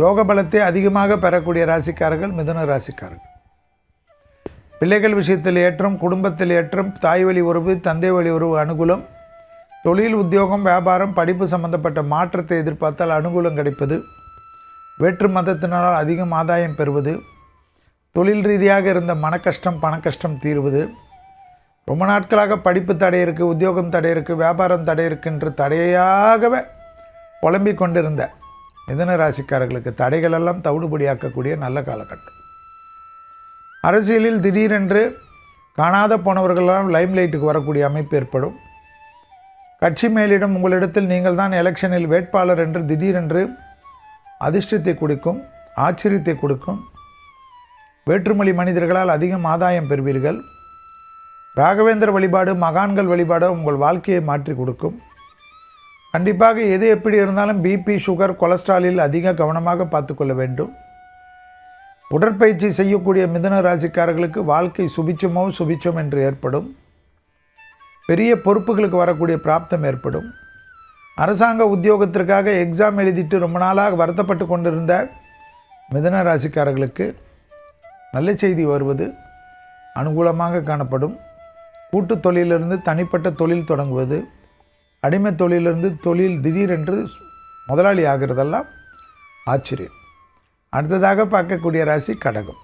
யோக பலத்தை அதிகமாக பெறக்கூடிய ராசிக்காரர்கள் மிதுன ராசிக்காரர்கள். பிள்ளைகள் விஷயத்தில் ஏற்றம், குடும்பத்தில் ஏற்றம், தாய் வழி உறவு, தந்தை வழி உறவு அனுகூலம், தொழில், உத்தியோகம், வியாபாரம், படிப்பு சம்பந்தப்பட்ட மாற்றத்தை எதிர்பார்த்தால் அனுகூலம் கிடைப்பது, வேற்று மதத்தினால் அதிகம் ஆதாயம் பெறுவது, தொழில் ரீதியாக இருந்த மனக்கஷ்டம் பணக்கஷ்டம் தீர்வது, ரொம்ப நாட்களாக படிப்பு தடை இருக்குது, உத்தியோகம் தடை இருக்குது, வியாபாரம் தடை இருக்குன்ற தடையாகவே புலம்பிக் கொண்டிருந்த மிதுன ராசிக்காரர்களுக்கு தடைகளெல்லாம் தவிடுபடியாக்கக்கூடிய நல்ல காலகட்டம். அரசியலில் திடீரென்று காணாத போனவர்களெல்லாம் லைம்லைட்டுக்கு வரக்கூடிய அமைப்பு ஏற்படும். கட்சி மேலிடம் உங்களிடத்தில் நீங்கள் தான் எலெக்ஷனில் வேட்பாளர் என்று திடீரென்று அதிர்ஷ்டத்தை கொடுக்கும், ஆச்சரியத்தை கொடுக்கும். வேற்றுமொழி மனிதர்களால் அதிகம் ஆதாயம் பெறுவீர்கள். ராகவேந்திர வழிபாடு, மகான்கள் வழிபாடு உங்கள் வாழ்க்கையை மாற்றி கொடுக்கும். கண்டிப்பாக எது எப்படி இருந்தாலும் பிபி, சுகர், கொலஸ்ட்ராலில் அதிக கவனமாக பார்த்துக்கொள்ள வேண்டும். உடற்பயிற்சி செய்யக்கூடிய மிதுன ராசிக்காரர்களுக்கு வாழ்க்கை சுபிச்சம் என்று ஏற்படும். பெரிய பொறுப்புகளுக்கு வரக்கூடிய பிராப்தம் ஏற்படும். அரசாங்க உத்தியோகத்திற்காக எக்ஸாம் எழுதிட்டு ரொம்ப நாளாக வருத்தப்பட்டு கொண்டிருந்த மிதுன ராசிக்காரர்களுக்கு நல்ல செய்தி வருவது அனுகூலமாக காணப்படும். கூட்டு தொழிலிருந்து தனிப்பட்ட தொழில் தொடங்குவது, அடிமை தொழிலிருந்து தொழில் திடீரென்று முதலாளி ஆகிறதெல்லாம் ஆச்சரியம். அடுத்ததாக பார்க்கக்கூடிய ராசி கடகம்.